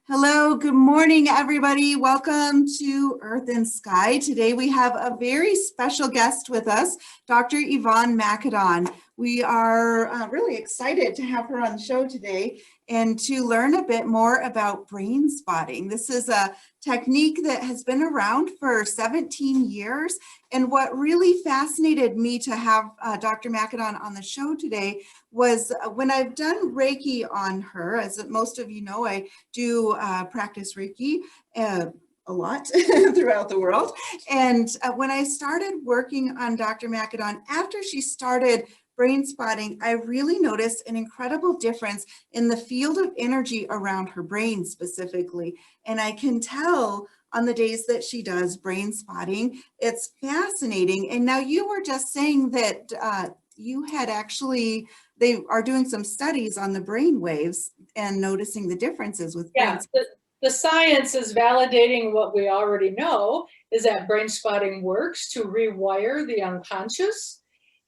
Hello, good morning, everybody. Welcome to Earth and Sky. Today we have a very special guest with us, Dr. Yvonne Makidon. We are really excited to have her on the show today and to learn a bit more about brain spotting. This is a technique that has been around for 17 years. And what really fascinated me to have Dr. Makidon on the show today was when I've done Reiki on her. As most of you know, I do practice Reiki a lot throughout the world. And when I started working on Dr. Makidon, after she started brain spotting, I really noticed an incredible difference in the field of energy around her brain specifically. And I can tell on the days that she does brain spotting, it's fascinating. And now you were just saying that you had actually, they are doing some studies on the brain waves and noticing the differences with brain. Yeah, the science is validating what we already know, is that brain spotting works to rewire the unconscious.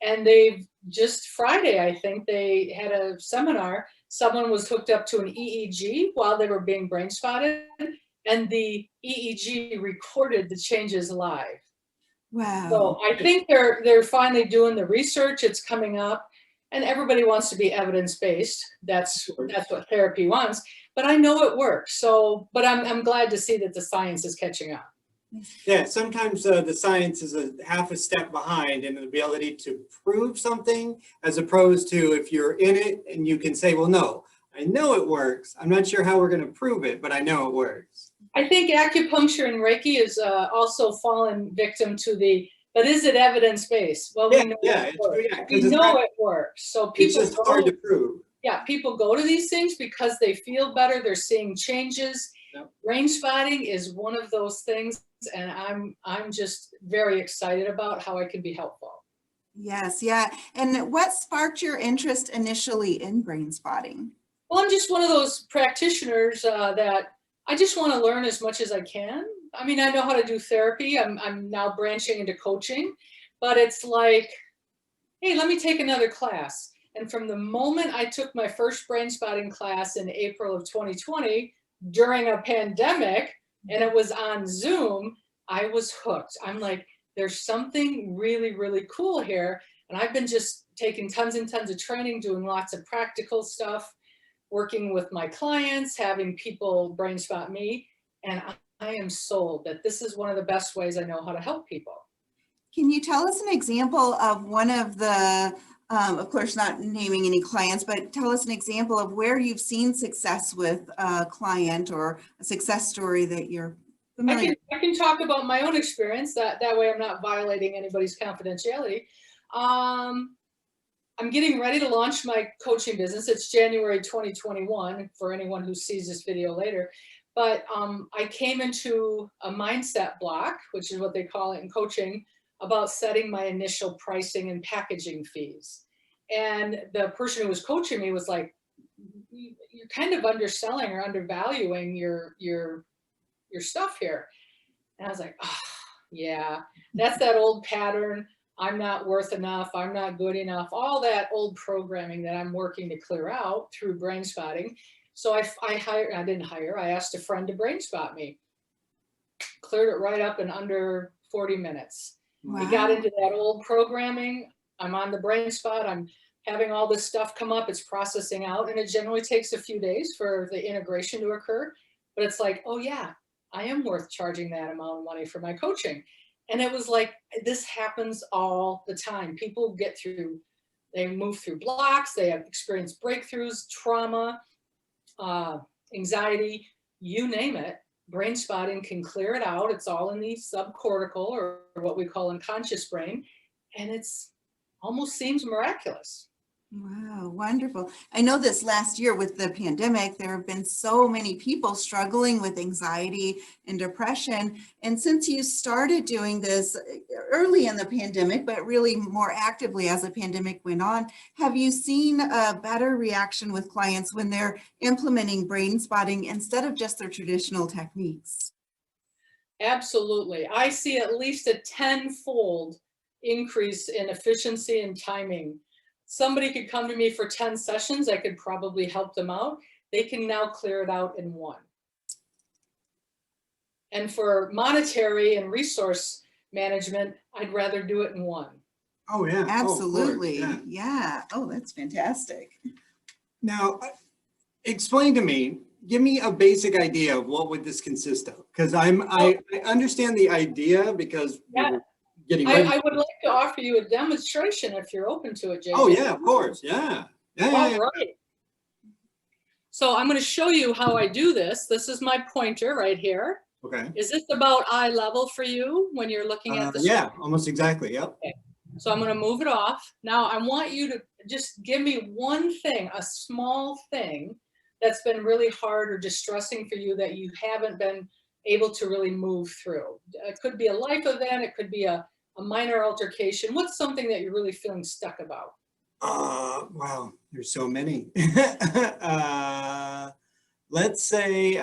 And they've just Friday, I think, they had a seminar. Someone was hooked up to an EEG while they were being brain spotted, and the EEG recorded the changes live. Wow. So I think they're finally doing the research. It's coming up, and everybody wants to be evidence-based. That's what therapy wants. But I know it works. So, but I'm glad to see that the science is catching up. Yeah, sometimes the science is half a step behind in the ability to prove something, as opposed to if you're in it and you can say, well, no, I know it works. I'm not sure how we're going to prove it, but I know it works. I think acupuncture and Reiki is also fallen victim to but is it evidence-based? Well, we know it works. We know it works. So people it's just hard to prove. Yeah, people go to these things because they feel better. They're seeing changes. Yep. Brain spotting is one of those things, and I'm just very excited about how it can be helpful. Yes, yeah. And what sparked your interest initially in brain spotting? Well, I'm just one of those practitioners that I just want to learn as much as I can. I mean, I know how to do therapy. I'm now branching into coaching, but it's like, hey, let me take another class. And from the moment I took my first brain spotting class in April of 2020 during a pandemic, and it was on Zoom, I was hooked. I'm like, there's something really, really cool here. And I've been just taking tons and tons of training, doing lots of practical stuff, working with my clients, having people brain spot me. And I am sold that this is one of the best ways I know how to help people. Can you tell us an example of one of the of course, not naming any clients, but tell us an example of where you've seen success with a client or a success story that you're familiar. I can talk about my own experience. That way I'm not violating anybody's confidentiality. I'm getting ready to launch my coaching business. It's January 2021 for anyone who sees this video later. But I came into a mindset block, which is what they call it in coaching, about setting my initial pricing and packaging fees. And the person who was coaching me was like, you're kind of underselling or undervaluing your stuff here. And I was like, oh, yeah, that's that old pattern. I'm not worth enough. I'm not good enough. All that old programming that I'm working to clear out through brain spotting. So I asked a friend to brain spot me. Cleared it right up in under 40 minutes. Wow. I got into that old programming. I'm on the brain spot. I'm having all this stuff come up. It's processing out. And it generally takes a few days for the integration to occur. But it's like, oh yeah, I am worth charging that amount of money for my coaching. And it was like, this happens all the time. People they move through blocks. They have experienced breakthroughs, trauma, anxiety, you name it. Brain spotting can clear it out. It's all in the subcortical, or what we call unconscious brain. And it's almost seems miraculous. Wow, wonderful. I know this last year with the pandemic, there have been so many people struggling with anxiety and depression. And since you started doing this early in the pandemic, but really more actively as the pandemic went on, have you seen a better reaction with clients when they're implementing brain spotting instead of just their traditional techniques? Absolutely. I see at least a 10-fold increase in efficiency and timing. Somebody could come to me for 10 sessions. I could probably help them out. They can now clear it out in one. And for monetary and resource management, I'd rather do it in one. Oh, yeah. Oh, of course, Absolutely. yeah. Yeah. Oh, that's fantastic. Now, explain to me, give me a basic idea of what would this consist of? Because I understand the idea because we Yeah. were getting ready. I would like to offer you a demonstration if you're open to it, JJ. Oh, yeah, of course. Yeah. Yeah, yeah, All yeah. right. So I'm going to show you how I do this. This is my pointer right here. Okay. Is this about eye level for you when you're looking at the Yeah, almost exactly. Yep. Okay. So I'm going to move it off. Now I want you to just give me one thing, a small thing that's been really hard or distressing for you that you haven't been able to really move through. It could be a life event. It could be a minor altercation. What's something that you're really feeling stuck about? Wow, there's so many. Let's say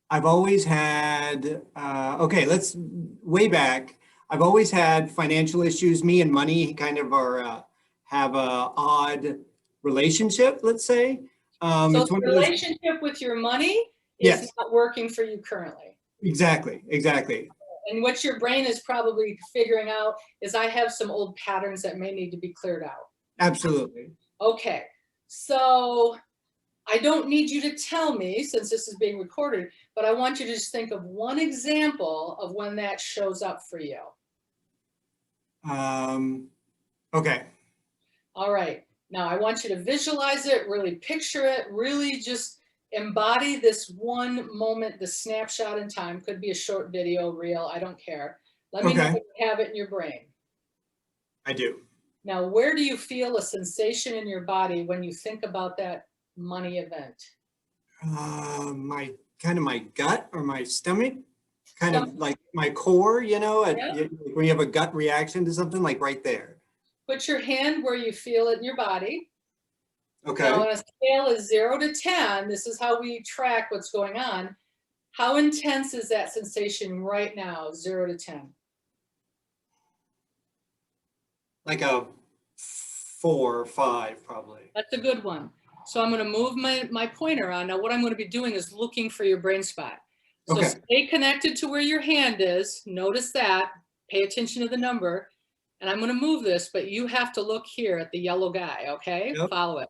I've always had, okay, let's way back. I've always had financial issues. Me and money kind of are, have a odd relationship, let's say. So It's the one of those, relationship with your money is yes, not working for you currently. exactly, exactly. And what your brain is probably figuring out is I have some old patterns that may need to be cleared out. Absolutely. Okay, so I don't need you to tell me since this is being recorded, but I want you to just think of one example of when that shows up for you. Okay. All right, now I want you to visualize it, really picture it, really just embody this one moment, the snapshot in time. Could be a short video, reel, I don't care. Let me know Okay. if you have it in your brain. I do. Now, where do you feel a sensation in your body when you think about that money event? My kind of my gut or my stomach, kind of Stomach. like my core, you know, Yeah. when you have a gut reaction to something, like right there. Put your hand where you feel it in your body. Okay. Now, on a scale of 0 to 10, this is how we track what's going on. How intense is that sensation right now, 0 to 10? Like a 4 or 5, probably. That's a good one. So I'm going to move my pointer on. Now, what I'm going to be doing is looking for your brain spot. So Okay. stay connected to where your hand is. Notice that. Pay attention to the number. And I'm going to move this, but you have to look here at the yellow guy, okay? Yep. Follow it.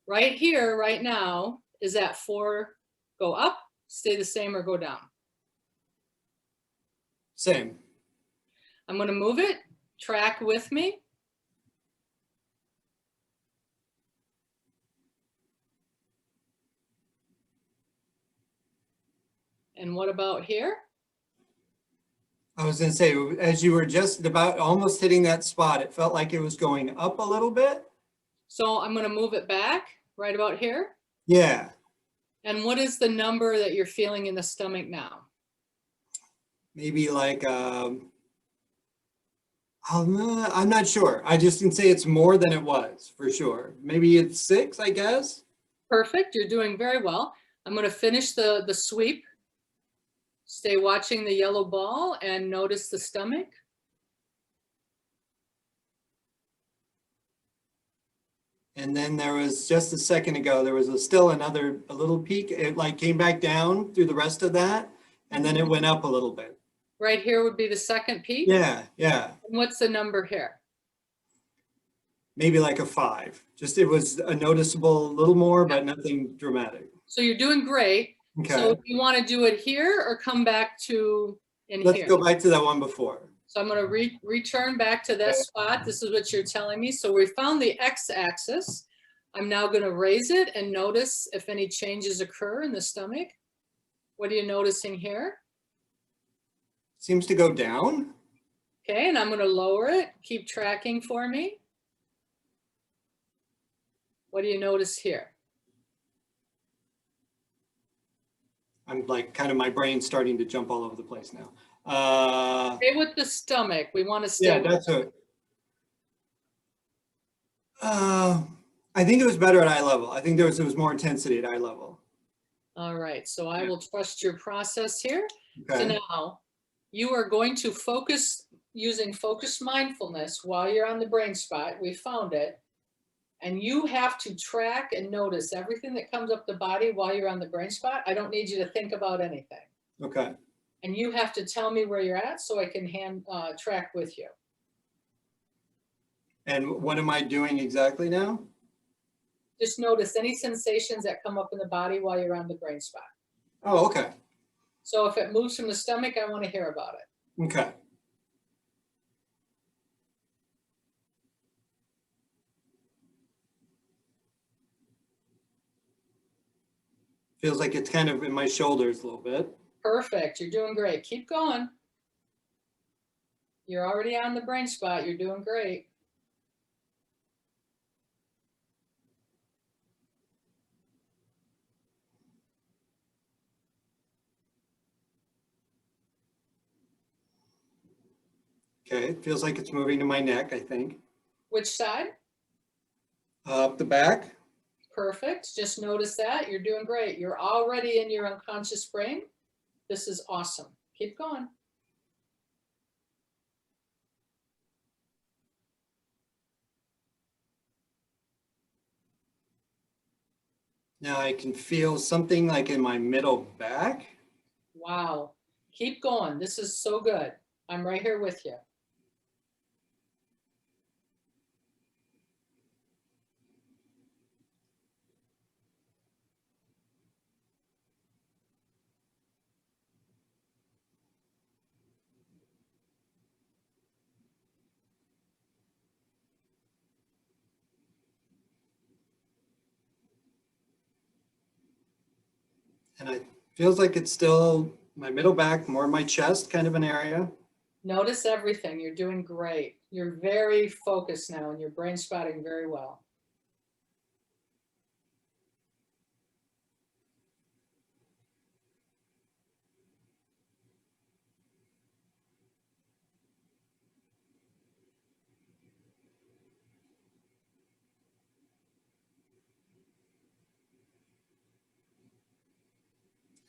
Right here, right now, is that 4 go up, stay the same, or go down? Same. I'm going to move it. Track with me. And what about here? I was going to say, as you were just about almost hitting that spot, it felt like it was going up a little bit. So I'm going to move it back right about here. Yeah. And what is the number that you're feeling in the stomach now? Maybe like, I'm not sure. I just can say it's more than it was for sure. Maybe it's 6, I guess. Perfect. You're doing very well. I'm going to finish the sweep. Stay watching the yellow ball and notice the stomach. And then there was just a second ago, there was still a little peak. It like came back down through the rest of that. And then it went up a little bit. Right here would be the second peak. Yeah. Yeah. And what's the number here? Maybe like a 5. Just, it was a noticeable little more, but nothing dramatic. So you're doing great. Okay. So do you want to do it here or come back to in Let's here? go back to that one before. So I'm going to return back to this spot. This is what you're telling me. So we found the x-axis. I'm now going to raise it and notice if any changes occur in the stomach. What are you noticing here? Seems to go down. Okay, and I'm going to lower it. Keep tracking for me. What do you notice here? I'm like kind of my brain's starting to jump all over the place now. Stay with the stomach. We want to stay Yeah, with that's it. I think it was better at eye level. I think there was more intensity at eye level. All right, so I will trust your process here. So Okay. now you are going to focus using focused mindfulness while you're on the brain spot. We found it. And you have to track and notice everything that comes up the body while you're on the brain spot. I don't need you to think about anything. Okay. And you have to tell me where you're at so I can track with you. And what am I doing exactly now? Just notice any sensations that come up in the body while you're on the brain spot. Oh, okay. So if it moves from the stomach, I want to hear about it. Okay. Feels like it's kind of in my shoulders a little bit. Perfect. You're doing great. Keep going. You're already on the brain spot. You're doing great. Okay, it feels like it's moving to my neck, I think. Which side? Up the back. Perfect. Just notice that. You're doing great. You're already in your unconscious brain. This is awesome. Keep going. Now I can feel something like in my middle back. Wow. Keep going. This is so good. I'm right here with you. And it feels like it's still my middle back, more my chest kind of an area. Notice everything. You're doing great. You're very focused now and you're brain spotting very well.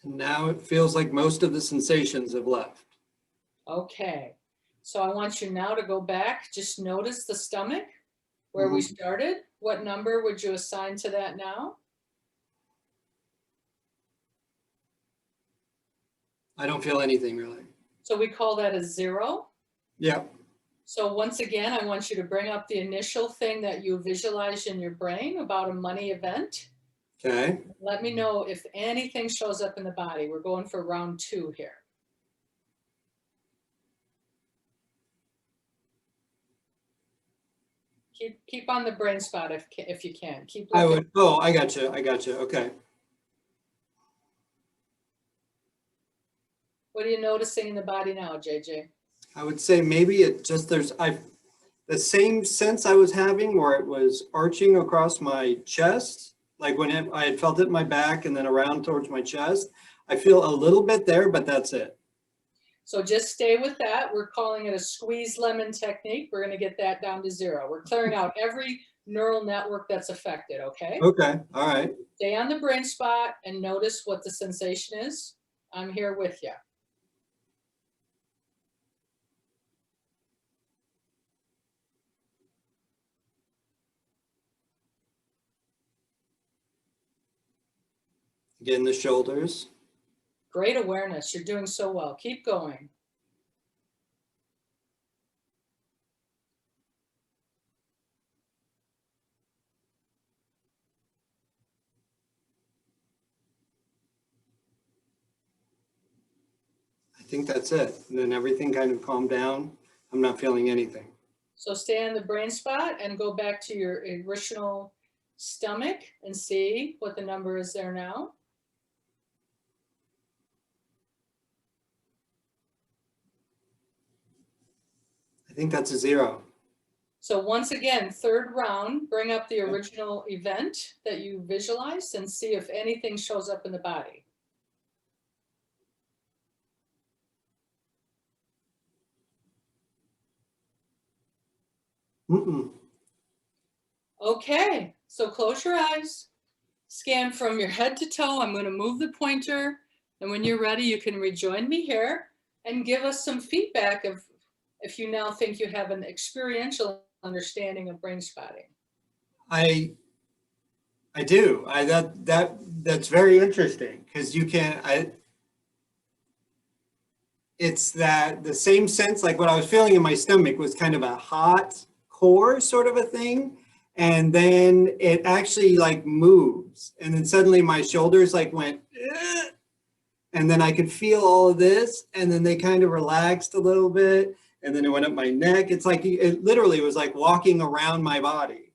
And now it feels like most of the sensations have left. Okay. So I want you now to go back. Just notice the stomach where we started. What number would you assign to that now? I don't feel anything really. So we call that a 0. Yep. So once again, I want you to bring up the initial thing that you visualize in your brain about a money event. Okay. Let me know if anything shows up in the body. We're going for round 2 here. Keep on the brain spot if you can. Keep looking. I would, oh, I got you. I got you. Okay. What are you noticing in the body now, JJ? I would say maybe it just, the same sense I was having where it was arching across my chest, like when I had felt it in my back and then around towards my chest. I feel a little bit there, but that's it. So just stay with that. We're calling it a squeeze lemon technique. We're going to get that down to 0. We're clearing out every neural network that's affected, okay? Okay. All right. Stay on the brain spot and notice what the sensation is. I'm here with you. Again, the shoulders. Great awareness. You're doing so well. Keep going. I think that's it. And then everything kind of calmed down. I'm not feeling anything. So stay on the brain spot and go back to your original stomach and see what the number is there now. I think that's a 0. So once again, 3rd round, bring up the original event that you visualized and see if anything shows up in the body. Okay, so close your eyes, scan from your head to toe. I'm going to move the pointer, and when you're ready, you can rejoin me here and give us some feedback of if you now think you have an experiential understanding of brain spotting. I do. That's very interesting because you can. It's that the same sense, like what I was feeling in my stomach was kind of a hot core sort of a thing, and then it actually like moves, and then suddenly my shoulders like went, "Ugh," and then I could feel all of this, and then they kind of relaxed a little bit, and then it went up my neck. It's like it literally was like walking around my body.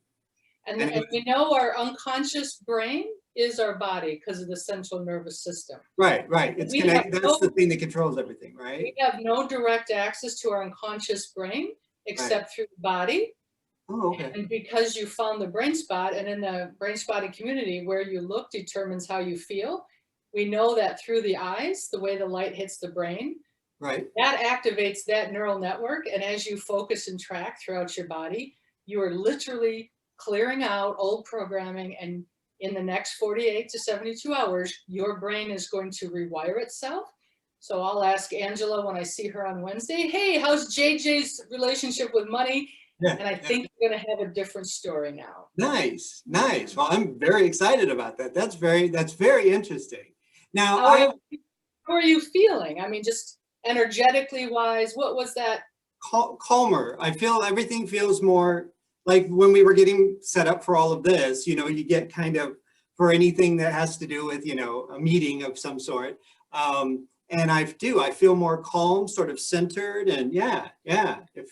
And, And and we know our unconscious brain is our body because of the central nervous system. right, it's We connected. have That's the no, thing that controls everything, right? we have no direct access to our unconscious brain except through the body. Oh, okay. And because you found the brain spot, and in the brain spotting community, where you look determines how you feel. We know that through the eyes, the way the light hits the brain, Right. that activates that neural network. And as you focus and track throughout your body, you are literally clearing out old programming. And in the next 48 to 72 hours, your brain is going to rewire itself. So I'll ask Angela when I see her on Wednesday, hey, how's JJ's relationship with money? Yeah. And I think you're going to have a different story now. Nice. Well, I'm very excited about that. That's very interesting. Now, How are you feeling? I mean, just energetically wise, what was that? calmer. I feel everything feels more like when we were getting set up for all of this, you get kind of for anything that has to do with, a meeting of some sort. And I feel more calm, sort of centered, and yeah. If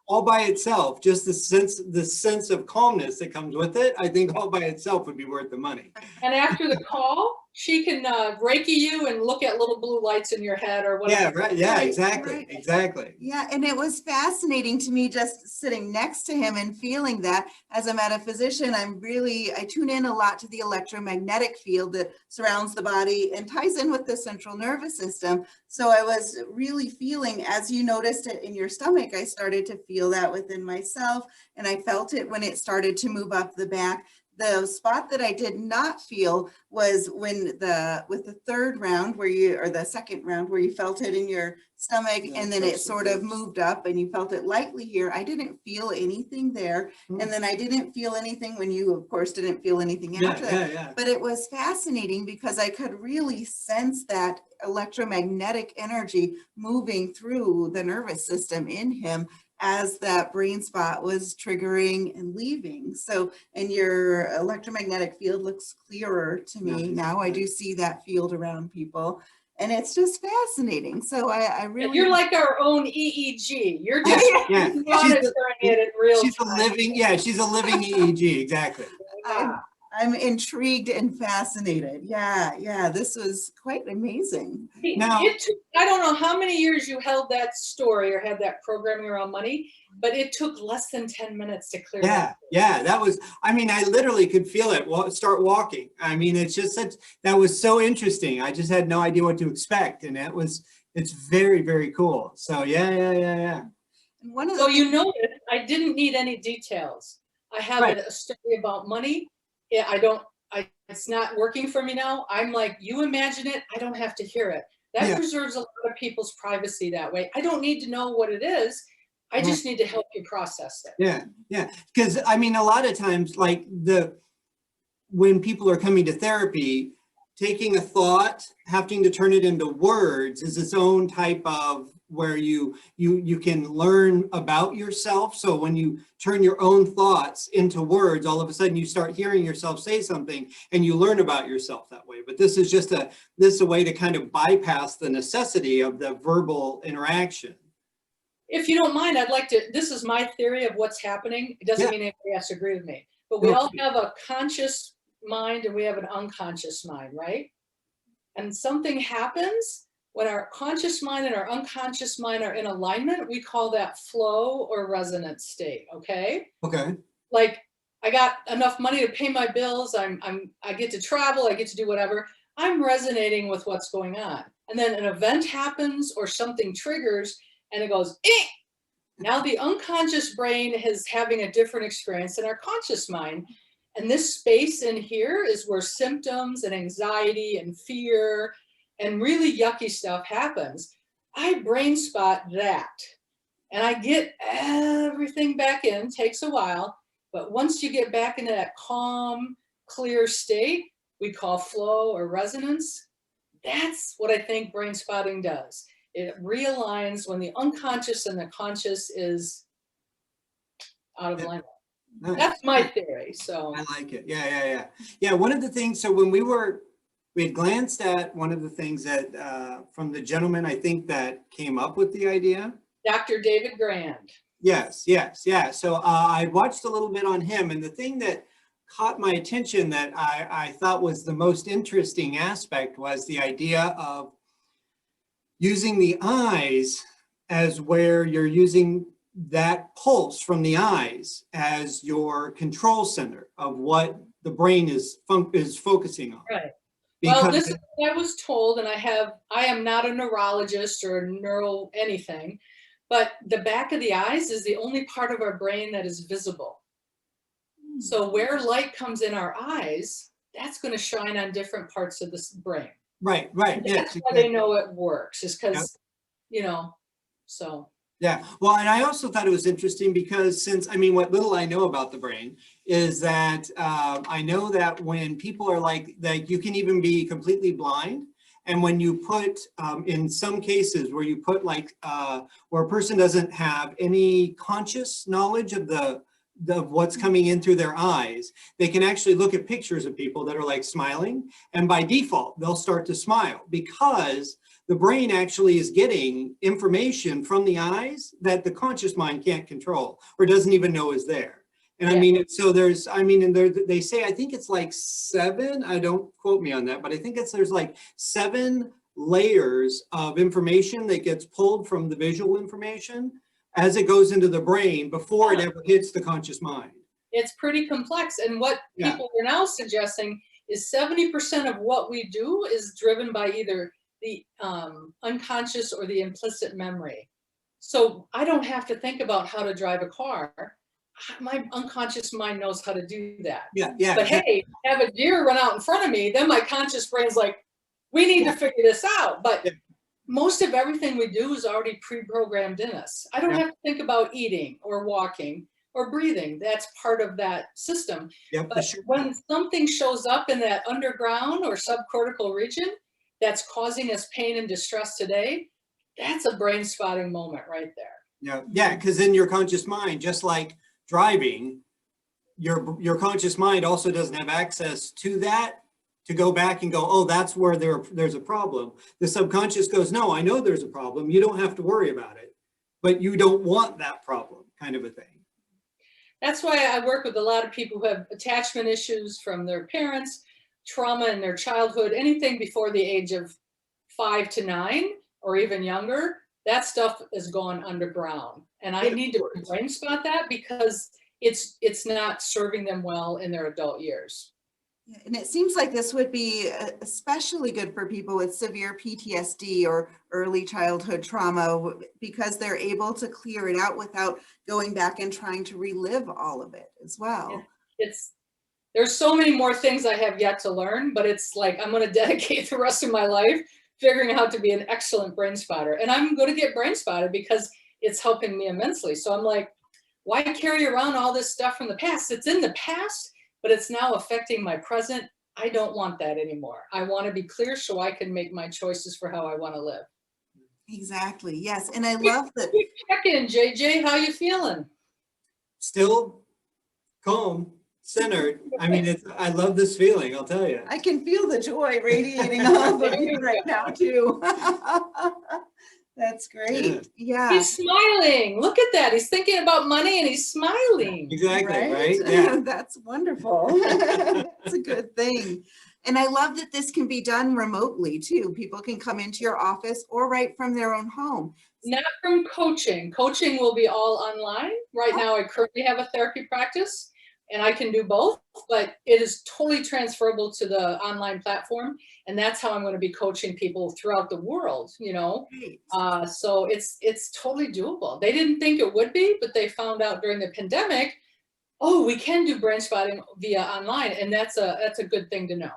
all by itself, just the sense of calmness that comes with it, I think all by itself would be worth the money. And after the call, she can Reiki you and look at little blue lights in your head or whatever. Yeah, right. Yeah, exactly. Yeah, and it was fascinating to me just sitting next to him and feeling that. As a metaphysician, I tune in a lot to the electromagnetic field that surrounds the body and ties in with the central nervous system. So I was really feeling, as you noticed it in your stomach, I started to feel that within myself, and I felt it when it started to move up the back. The spot that I did not feel was with the third round or the second round where you felt it in your stomach, and then it sort of moved up and you felt it lightly here. I didn't feel anything there. And then I didn't feel anything when you, of course, didn't feel anything after that. Yeah. But it was fascinating because I could really sense that electromagnetic energy moving through the nervous system in him as that brain spot was triggering and leaving. So, and your electromagnetic field looks clearer to me now. I do see that field around people, and it's just fascinating. So I really, you're like our own EEG. You're just monitoring it in real time. She's a living EEG, exactly. I'm intrigued and fascinated. Yeah, this was quite amazing. Now, I don't know how many years you held that story or had that programming around money, but it took less than 10 minutes to clear that. Yeah, that was, I literally could feel it start walking. It's just that was so interesting. I just had no idea what to expect, and it's very, very cool. So yeah. And so you noticed I didn't need any details. I have a story about money. It's not working for me now. I'm like, you imagine it, I don't have to hear it. That preserves a lot of people's privacy that way. I don't need to know what it is. I just need to help you process it. Yeah. Because a lot of times, like when people are coming to therapy, taking a thought, having to turn it into words is its own type of where you can learn about yourself. So when you turn your own thoughts into words, all of a sudden you start hearing yourself say something and you learn about yourself that way. But this is just a way to kind of bypass the necessity of the verbal interaction. If you don't mind, I'd like to, this is my theory of what's happening. It doesn't mean anybody has to agree with me, but we all have a conscious mind and we have an unconscious mind, right? And something happens when our conscious mind and our unconscious mind are in alignment. We call that flow or resonance state. Okay. Like, I got enough money to pay my bills. I get to travel. I get to do whatever. I'm resonating with what's going on. And then an event happens or something triggers and it goes, eh! Now the unconscious brain is having a different experience than our conscious mind. And this space in here is where symptoms and anxiety and fear and really yucky stuff happens. I brain spot that and I get everything back in, takes a while. But once you get back into that calm, clear state, we call flow or resonance, that's what I think brain spotting does. It realigns when the unconscious and the conscious is out of alignment. Nice. That's my theory. So I like it. Yeah. One of the things, so when we had glanced at one of the things that from the gentleman, I think that came up with the idea. Dr. David Grand. Yes. So I watched a little bit on him, and the thing that caught my attention that I thought was the most interesting aspect was the idea of using the eyes as where you're using that pulse from the eyes as your control center of what the brain is focusing on. Right. Because Well, this is what I was told, and I am not a neurologist or a neuro anything, but the back of the eyes is the only part of our brain that is visible. So where light comes in our eyes, that's going to shine on different parts of the brain. right. That's Yes, why they know it works, is because, so. Yeah, well, and I also thought it was interesting because what little I know about the brain is that I know that when people are like you can even be completely blind. And when you put, in some cases where you put where a person doesn't have any conscious knowledge of what's coming in through their eyes, they can actually look at pictures of people that are like smiling. And by default, they'll start to smile because the brain actually is getting information from the eyes that the conscious mind can't control or doesn't even know is there. And they say, I think it's like 7, I don't quote me on that, but I think there's like 7 layers of information that gets pulled from the visual information as it goes into the brain before it ever hits the conscious mind. It's pretty complex. And what people are now suggesting is 70% of what we do is driven by either the unconscious or the implicit memory. So I don't have to think about how to drive a car. My unconscious mind knows how to do that. Yeah. But hey, have a deer run out in front of me, then my conscious brain's like, we need to figure this out. But most of everything we do is already pre-programmed in us. I don't have to think about eating or walking or breathing. That's part of that system. But when something shows up in that underground or subcortical region that's causing us pain and distress today, that's a brain spotting moment right there. Yeah, because in your conscious mind, just like driving, your conscious mind also doesn't have access to that to go back and go, oh, that's where there's a problem. The subconscious goes, no, I know there's a problem. You don't have to worry about it, but you don't want that problem, kind of a thing. That's why I work with a lot of people who have attachment issues from their parents, trauma in their childhood, anything before the age of 5 to 9 or even younger. That stuff is gone underground. And I need to brain spot that because it's not serving them well in their adult years. And it seems like this would be especially good for people with severe PTSD or early childhood trauma because they're able to clear it out without going back and trying to relive all of it as well. There's so many more things I have yet to learn, but it's like I'm going to dedicate the rest of my life figuring out how to be an excellent brain spotter. And I'm going to get brain spotted because it's helping me immensely. So I'm like, why carry around all this stuff from the past? It's in the past, but it's now affecting my present. I don't want that anymore. I want to be clear so I can make my choices for how I want to live. Exactly. Yes. And I love that. Check in, JJ. How you feeling? Still calm, centered. I mean, I love this feeling, I'll tell you. I can feel the joy radiating off of you right now too. That's great. Yeah. He's smiling. Look at that. He's thinking about money and he's smiling. Exactly, right? Yeah. That's wonderful. That's a good thing. And I love that this can be done remotely too. People can come into your office or right from their own home. Not from coaching. Coaching will be all online. Right now, I currently have a therapy practice and I can do both, but it is totally transferable to the online platform. And that's how I'm going to be coaching people throughout the world, you know? So it's totally doable. They didn't think it would be, but they found out during the pandemic, oh, we can do brain spotting via online. And that's a good thing to know.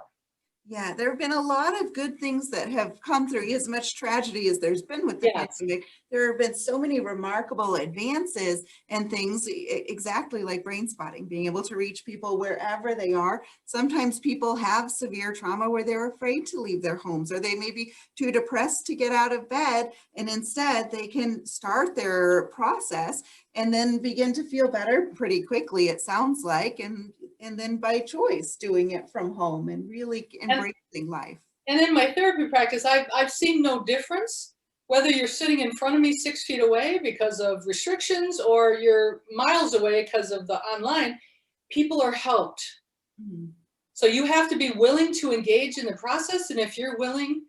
Yeah, there have been a lot of good things that have come through. As much tragedy as there's been with the Yes. pandemic, there have been so many remarkable advances and things, exactly like brain spotting, being able to reach people wherever they are. Sometimes people have severe trauma where they're afraid to leave their homes, or they may be too depressed to get out of bed, and instead they can start their process and then begin to feel better pretty quickly, it sounds like, and then by choice doing it from home and really embracing life. And in my therapy practice, I've seen no difference whether you're sitting in front of me 6 feet away because of restrictions or you're miles away because of the online. People are helped. Mhm. So you have to be willing to engage in the process. And if you're willing,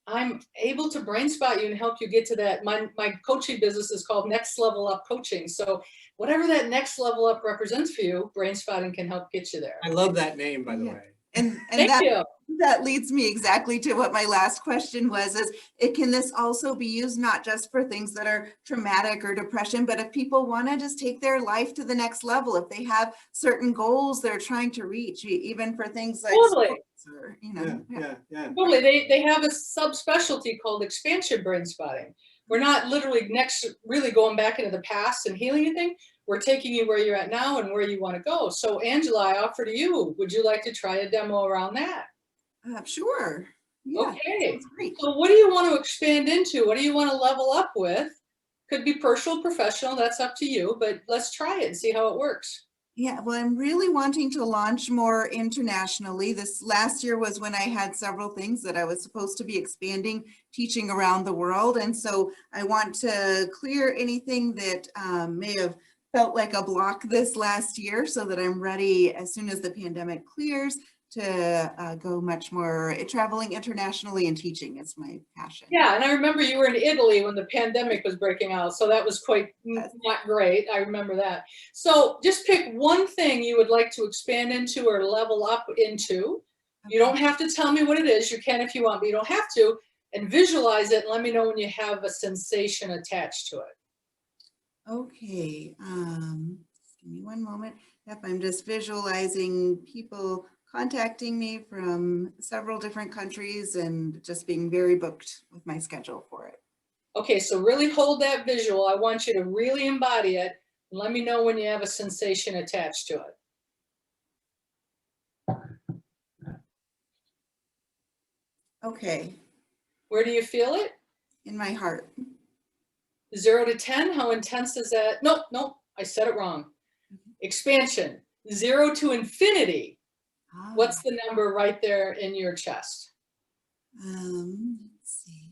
I'm able to brain spot you and help you get to that. My coaching business is called Next Level Up Coaching. So whatever that next level up represents for you, brain spotting can help get you there. I love that name, by the Yeah. way. And Thank you. that leads me exactly to what my last question was, is can this also be used not just for things that are traumatic or depression, but if people want to just take their life to the next level, if they have certain goals they're trying to reach, even for things like Totally. sports or, Yeah. Totally. They have a subspecialty called expansion brain spotting. We're not literally really going back into the past and healing anything. We're taking you where you're at now and where you want to go. So Angela, I offer to you, would you like to try a demo around that? Sure. Yeah, Okay. sounds great. So what do you want to expand into? What do you want to level up with? Could be personal, professional, that's up to you, but let's try it and see how it works. Yeah, well, I'm really wanting to launch more internationally. This last year was when I had several things that I was supposed to be expanding, teaching around the world. And so I want to clear anything that may have felt like a block this last year so that I'm ready as soon as the pandemic clears to go much more traveling internationally, and teaching is my passion. Yeah, and I remember you were in Italy when the pandemic was breaking out, so that was quite not great. I remember that. So just pick one thing you would like to expand into or level up into. You don't have to tell me what it is. You can if you want, but you don't have to. And visualize it and let me know when you have a sensation attached to it. Okay, give me one moment. Yep, I'm just visualizing people contacting me from several different countries and just being very booked with my schedule for it. Okay, so really hold that visual. I want you to really embody it. And let me know when you have a sensation attached to it. Okay. Where do you feel it? In my heart. 0 to 10, how intense is that? Nope, I said it wrong. Expansion, 0 to infinity. What's the number right there in your chest? Let's see.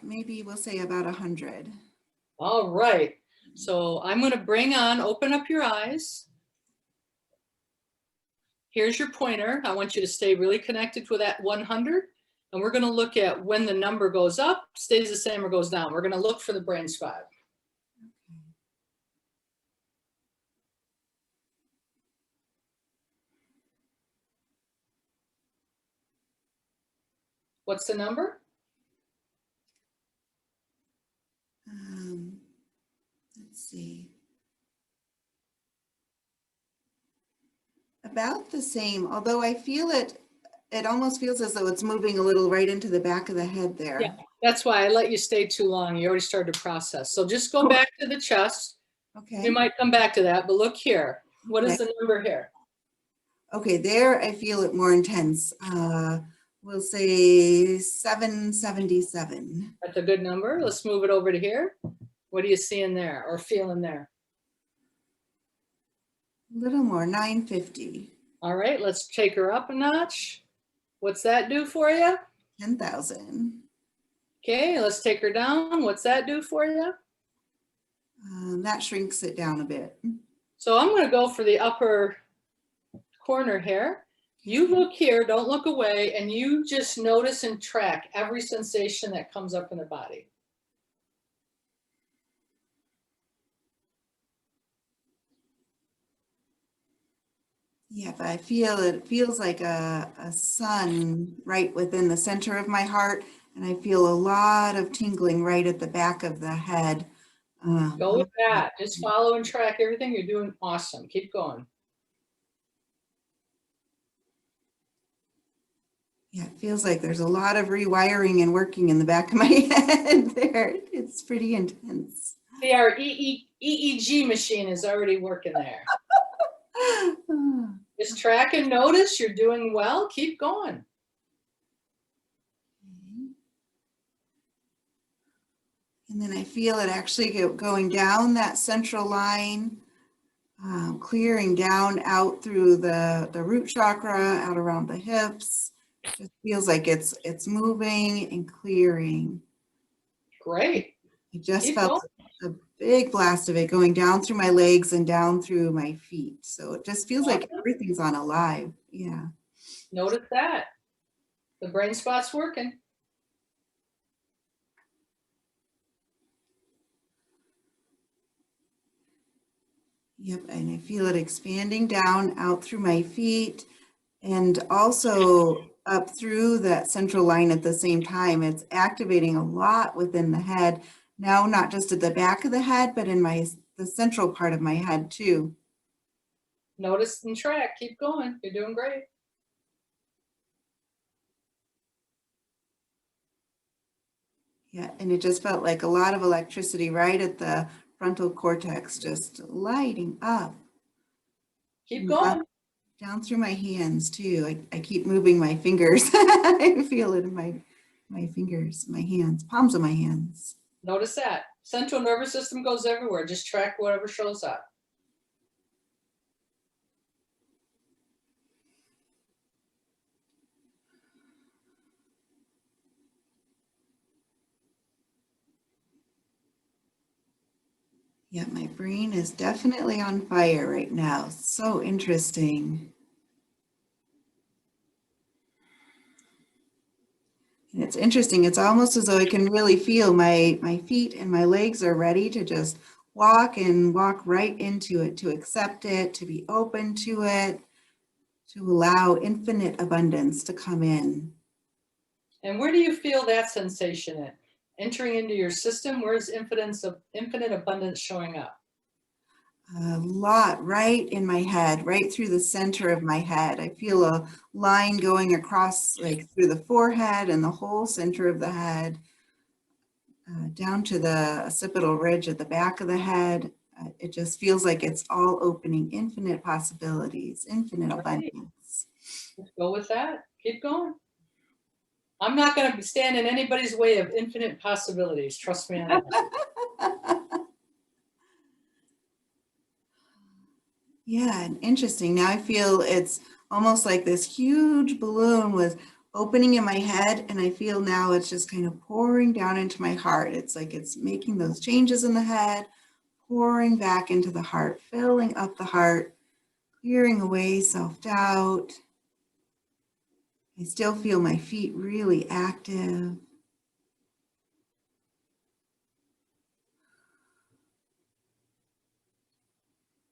Maybe we'll say about 100. All right. So I'm going to open up your eyes. Here's your pointer. I want you to stay really connected with that 100. And we're going to look at when the number goes up, stays the same, or goes down. We're going to look for the brain spot. What's the number? Let's see. About the same, although I feel it almost feels as though it's moving a little right into the back of the head there. Yeah, that's why I let you stay too long. You already started to process. So just go back to the chest. Okay. We might come back to that, but look here. What is the number here? Okay, there I feel it more intense. We'll say 777. That's a good number. Let's move it over to here. What are you seeing there or feeling there? A little more, 950. All right, let's take her up a notch. What's that do for you? 10,000. Okay, let's take her down. What's that do for you? That shrinks it down a bit. So I'm going to go for the upper corner here. You look here, don't look away, and you just notice and track every sensation that comes up in the body. Yeah, but I feel it feels like a sun right within the center of my heart, and I feel a lot of tingling right at the back of the head. Go with that. Just follow and track everything. You're doing awesome. Keep going. Yeah, it feels like there's a lot of rewiring and working in the back of my head there. It's pretty intense. See, our EEG machine is already working there. Just track and notice. You're doing well. Keep going. And then I feel it actually going down that central line, clearing down out through the root chakra, out around the hips. Just feels like it's moving and clearing. Great. I just Keep felt a big blast of it going down through my legs and down through my feet. So it just feels like everything's on alive. Yeah. Notice that. The brain spot's working. Yep, and I feel it expanding down out through my feet and also up through that central line at the same time. It's activating a lot within the head. Now, not just at the back of the head, but in the central part of my head too. Notice and track. Keep going. You're doing great. Yeah, and it just felt like a lot of electricity right at the frontal cortex, just lighting up. Keep going. Down through my hands too. I keep moving my fingers. I feel it in my fingers, my hands, palms of my hands. Notice that. Central nervous system goes everywhere. Just track whatever shows up. Yeah, my brain is definitely on fire right now. So interesting. And it's interesting. It's almost as though I can really feel my feet and my legs are ready to just walk and walk right into it, to accept it, to be open to it, to allow infinite abundance to come in. And where do you feel that sensation in? Entering into your system, where's infinite abundance showing up? A lot right in my head, right through the center of my head. I feel a line going across like through the forehead and the whole center of the head, down to the occipital ridge at the back of the head. It just feels like it's all opening, infinite possibilities, infinite abundance. Let's go with that. Keep going. I'm not going to stand in anybody's way of infinite possibilities. Trust me on that. Yeah, and interesting. Now I feel it's almost like this huge balloon was opening in my head, and I feel now it's just kind of pouring down into my heart. It's like it's making those changes in the head, pouring back into the heart, filling up the heart, clearing away self-doubt. I still feel my feet really active.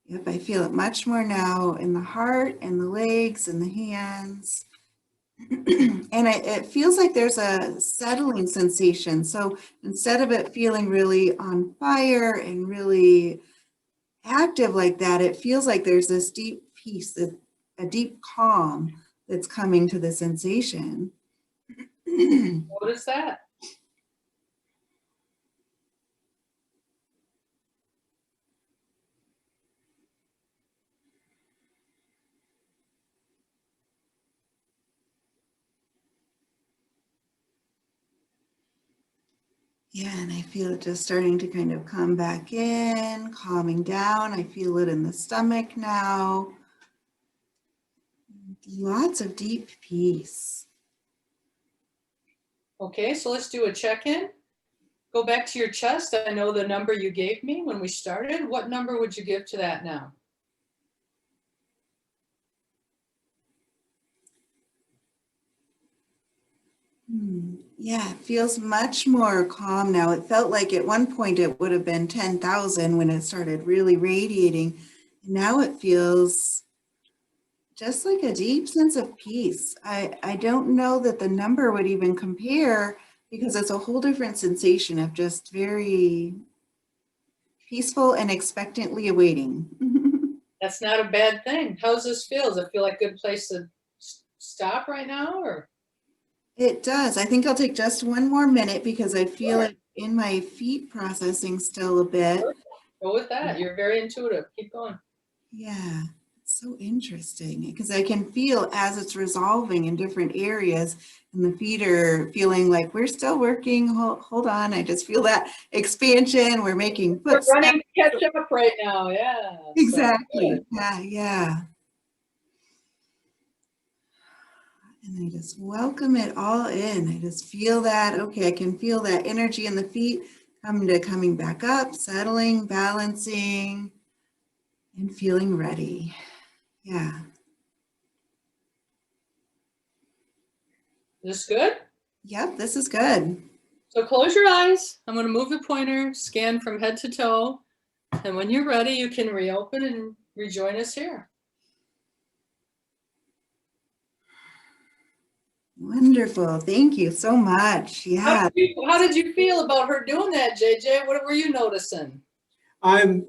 Yep, I feel it much more now in the heart and the legs and the hands. And it feels like there's a settling sensation. So instead of it feeling really on fire and really active like that, it feels like there's this deep peace, a deep calm that's coming to the sensation. What is that? Yeah, and I feel it just starting to kind of come back in, calming down. I feel it in the stomach now. Lots of deep peace. Okay, so let's do a check-in. Go back to your chest. I know the number you gave me when we started. What number would you give to that now? Yeah, it feels much more calm now. It felt like at one point it would have been 10,000 when it started really radiating. And now it feels just like a deep sense of peace. I don't know that the number would even compare because it's a whole different sensation of just very Peaceful and expectantly awaiting. That's not a bad thing. How's this feel? Does it feel like a good place to stop right now, or? It does. I think I'll take just one more minute because I feel Sure. it in my feet processing still a bit. Go with that. You're very intuitive. Keep going. Yeah, it's so interesting because I can feel as it's resolving in different areas, and the feet are feeling like we're still working. Hold on, I just feel that expansion. We're making We're footsteps. running to catch up right now. Yeah. So, Exactly. good. Yeah. And I just welcome it all in. I just feel that, okay, I can feel that energy in the feet coming back up, settling, balancing, and feeling ready. Yeah. Is this good? Yep, this is good. So close your eyes. I'm going to move the pointer, scan from head to toe. And when you're ready, you can reopen and rejoin us here. Wonderful. Thank you so much. Yeah. How did you feel about her doing that, JJ? What were you noticing? I'm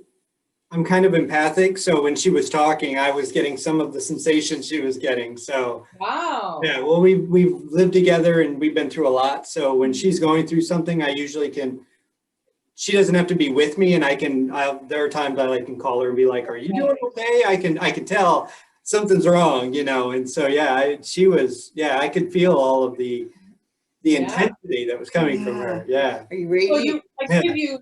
kind of empathic, so when she was talking, I was getting some of the sensations she was getting. So Wow. yeah, well, we've lived together and we've been through a lot. So when she's going through something, I usually can. She doesn't have to be with me, and there are times I can call her and be like, "Are you doing okay?" I can tell something's wrong, And so yeah, I could feel all of the intensity that was coming from her. Yeah. Are you ready? So I give you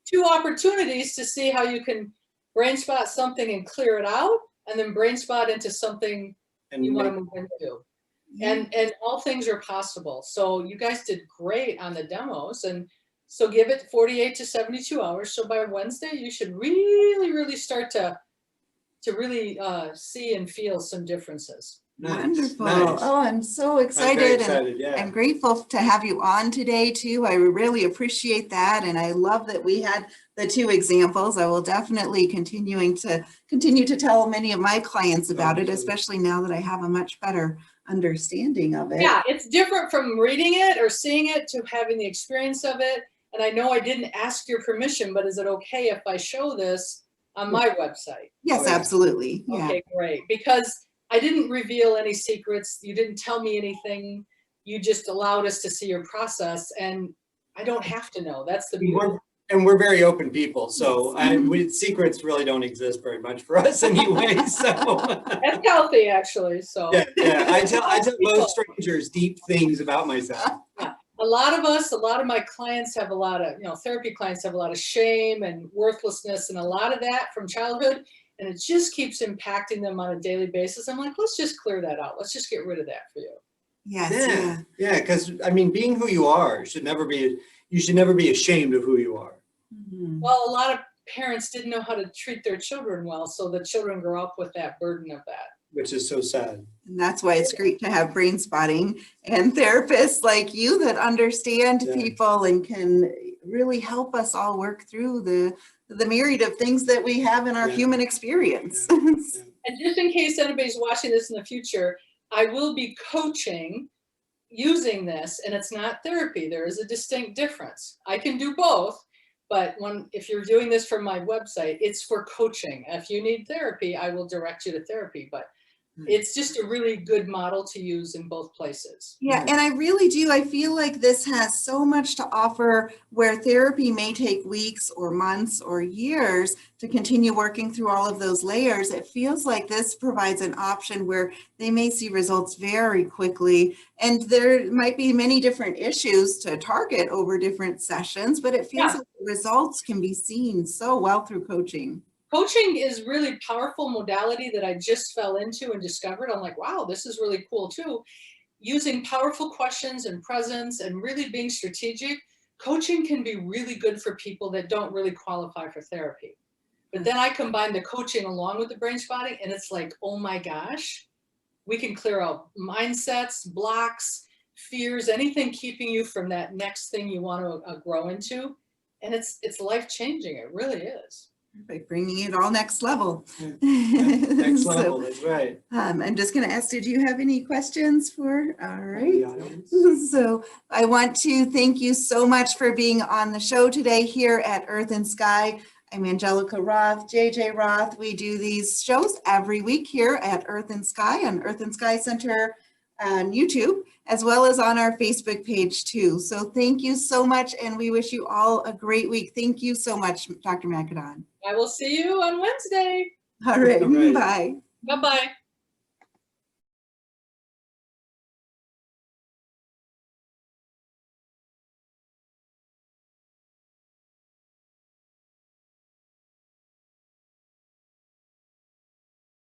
two opportunities to see how you can brain spot something and clear it out, and then brain spot into something you want to move into. And all things are possible. So you guys did great on the demos, and so give it 48 to 72 hours. So by Wednesday, you should really, really start to really see and feel some differences. Nice, Wonderful. nice. Oh, I'm so I'm excited. very excited, yeah. I'm grateful to have you on today too. I really appreciate that. And I love that we had the two examples. I will definitely continue to tell many of my clients about it, especially now that I have a much better understanding of it. Yeah, it's different from reading it or seeing it to having the experience of it. And I know I didn't ask your permission, but is it okay if I show this on my website? Yes, absolutely. Yeah. Okay, great. Because I didn't reveal any secrets. You didn't tell me anything. You just allowed us to see your process, and I don't have to know. That's the beauty. And we're very open people, so secrets really don't exist very much for us anyway. So that's healthy, actually. So yeah. I tell most strangers deep things about myself. Yeah. A lot of my clients have a lot of, therapy clients have a lot of shame and worthlessness and a lot of that from childhood. And it just keeps impacting them on a daily basis. I'm like, let's just clear that out. Let's just get rid of that for you. Yes. Yeah. Because being who you are you should never be ashamed of who you are. Mm-hmm. Well, a lot of parents didn't know how to treat their children well, so the children grow up with that burden of that. Which is so sad. And that's why it's great to have brain spotting and therapists like you that understand people and can really help us all work through the myriad of things that we have in our human experience. And just in case anybody's watching this in the future, I will be coaching using this, and it's not therapy. There is a distinct difference. I can do both, but if you're doing this from my website, it's for coaching. If you need therapy, I will direct you to therapy, but it's just a really good model to use in both places. Yeah, and I really do. I feel like this has so much to offer where therapy may take weeks or months or years to continue working through all of those layers. It feels like this provides an option where they may see results very quickly. And there might be many different issues to target over different sessions, but it feels like the results can be seen so well through coaching. Coaching is really powerful modality that I just fell into and discovered. I'm like, wow, this is really cool too. Using powerful questions and presence and really being strategic, coaching can be really good for people that don't really qualify for therapy. But then I combine the coaching along with the brain spotting, and it's like, oh my gosh, we can clear out mindsets, blocks, fears, anything keeping you from that next thing you want to grow into. And it's life-changing. It really is. By bringing it all next level. Next level, that's right. I'm just going to ask, did you have any questions for? All right. So I want to thank you so much for being on the show today here at Earth and Sky. I'm Angelica Roth, JJ Roth. We do these shows every week here at Earth and Sky on Earth and Sky Center on YouTube, as well as on our Facebook page too. So thank you so much, and we wish you all a great week. Thank you so much, Dr. Makidon. I will see you on Wednesday. All right, All right. bye. Bye-bye.